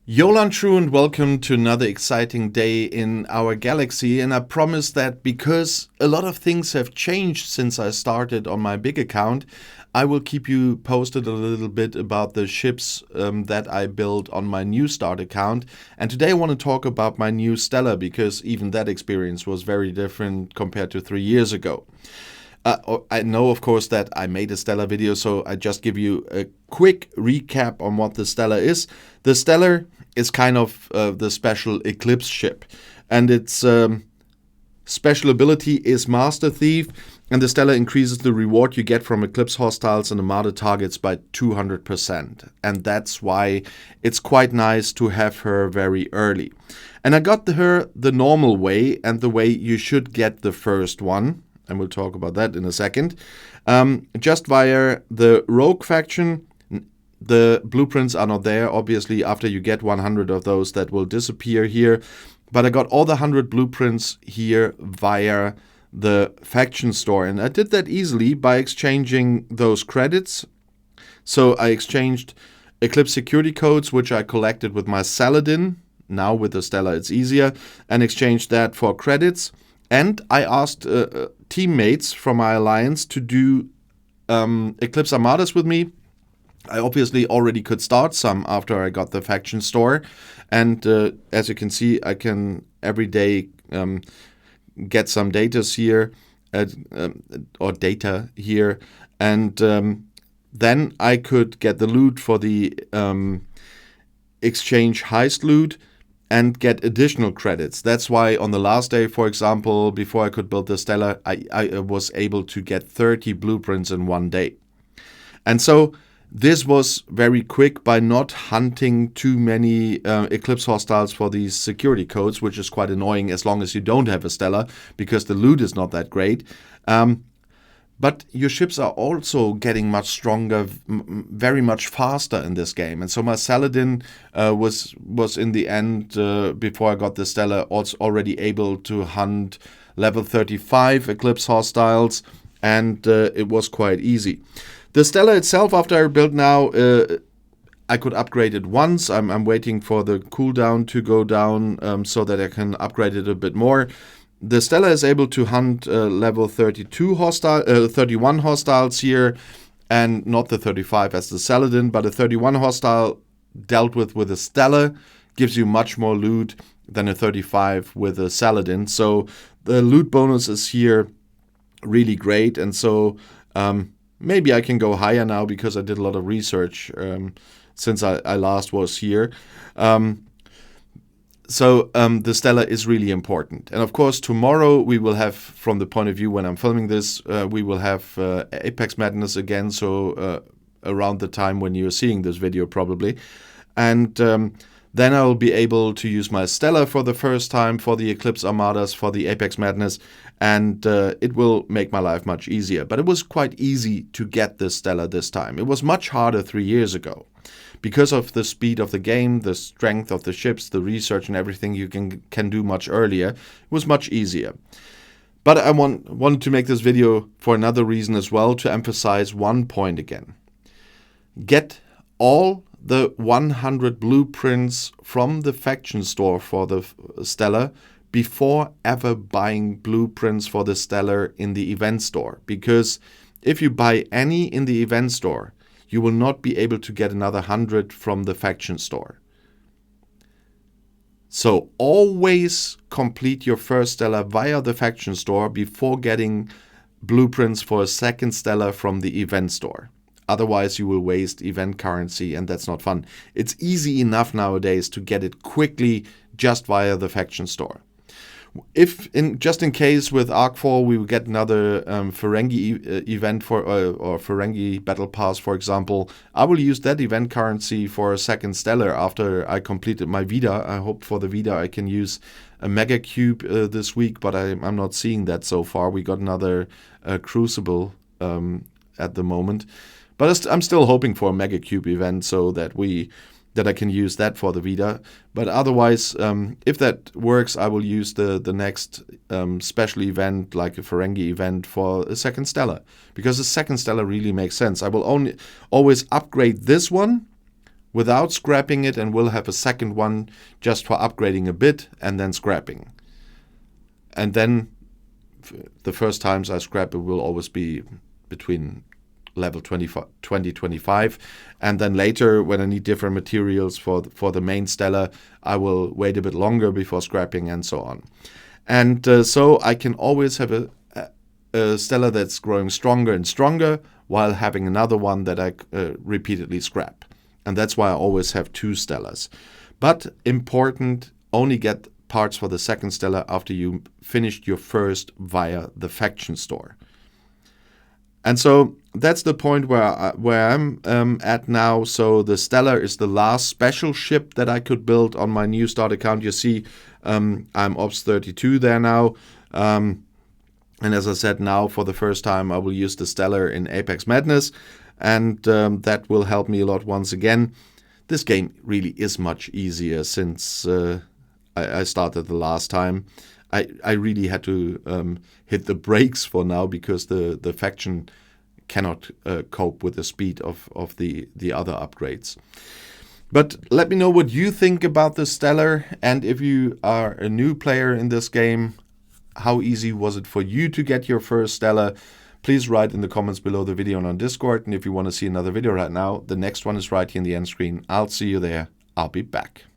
Yolan True and welcome to another exciting day in our galaxy. And I promise that because a lot of things have changed since I started on my big account, I will keep you posted a little bit about the ships that I built on my new start account. And today I want to talk about my new Stella because even that experience was very different compared to 3 years ago. I know, of course, that I made a Stella video, so I just give you a quick recap on what the Stella is. The Stella is kind of the special Eclipse ship, and its special ability is Master Thief, and the Stella increases the reward you get from Eclipse hostiles and Armada targets by 200%, and that's why it's quite nice to have her very early. And I got her the normal way, and the way you should get the first one, and we'll talk about that in a second, just via the Rogue faction. The blueprints are not there, obviously. After you get 100 of those, that will disappear here. But I got all the 100 blueprints here via the faction store. And I did that easily by exchanging those credits. So I exchanged Eclipse security codes, which I collected with my Saladin. Now with the Stella, it's easier. And exchanged that for credits. And I asked teammates from my alliance to do Eclipse Armadas with me. I obviously already could start some after I got the faction store. And as you can see, I can every day get some data here. And then I could get the loot for the exchange heist loot and get additional credits. That's why on the last day, for example, before I could build the Stella, I was able to get 30 blueprints in one day. And so this was very quick by not hunting too many Eclipse hostiles for these security codes, which is quite annoying as long as you don't have a Stella, because the loot is not that great. But your ships are also getting much stronger, very much faster in this game. And so my Saladin was in the end, before I got the Stella, also already able to hunt level 35 Eclipse hostiles, and it was quite easy. The Stella itself, after I built now, I could upgrade it once. I'm waiting for the cooldown to go down so that I can upgrade it a bit more. The Stella is able to hunt level 31 hostiles here, and not the 35 as the Saladin, but a 31 hostile dealt with a Stella gives you much more loot than a 35 with a Saladin. So the loot bonus is here really great, and so maybe I can go higher now because I did a lot of research since I last was here. So the Stella is really important. And of course, tomorrow we will have, from the point of view when I'm filming this, we will have Apex Madness again. So around the time when you're seeing this video probably. And then I will be able to use my Stella for the first time for the Eclipse Armadas, for the Apex Madness. And it will make my life much easier. But it was quite easy to get this Stella this time. It was much harder 3 years ago. Because of the speed of the game, the strength of the ships, the research and everything you can do much earlier, it was much easier. But I wanted to make this video for another reason as well, to emphasize one point again. Get all the 100 blueprints from the faction store for the Stella before ever buying blueprints for the Stella in the event store. Because if you buy any in the event store, you will not be able to get another 100 from the faction store. So always complete your first Stella via the faction store before getting blueprints for a second Stella from the event store. Otherwise you will waste event currency, and that's not fun. It's easy enough nowadays to get it quickly just via the faction store. If just in case with Arc 4 we will get another Ferengi event for or Ferengi battle pass, for example, I will use that event currency for a second Stellar after I completed my Vida. I hope for the Vida I can use a Mega Cube this week, but I'm not seeing that so far. We got another Crucible at the moment, but I'm still hoping for a Mega Cube event so that I can use that for the Vida. But otherwise, if that works, I will use the next special event, like a Ferengi event, for a second Stella. Because the second Stella really makes sense. I will always upgrade this one without scrapping it, and will have a second one just for upgrading a bit and then scrapping. And then the first times I scrap it will always be between level 20, 25, and then later when I need different materials for the main Stella, I will wait a bit longer before scrapping and so on. And so I can always have a Stella that's growing stronger and stronger while having another one that I repeatedly scrap. And that's why I always have 2 Stellas. But important, only get parts for the second Stella after you finished your first via the faction store. And so that's the point where I'm at now. So the Stella is the last special ship that I could build on my new start account. You see, I'm Ops 32 there now. And as I said, now for the first time, I will use the Stella in Apex Madness. And that will help me a lot once again. This game really is much easier since I started the last time. I really had to hit the brakes for now because the faction cannot cope with the speed of the other upgrades. But let me know what you think about the Stellar, and if you are a new player in this game, how easy was it for you to get your first Stellar? Please write in the comments below the video and on Discord, and if you want to see another video right now, the next one is right here in the end screen. I'll see you there. I'll be back.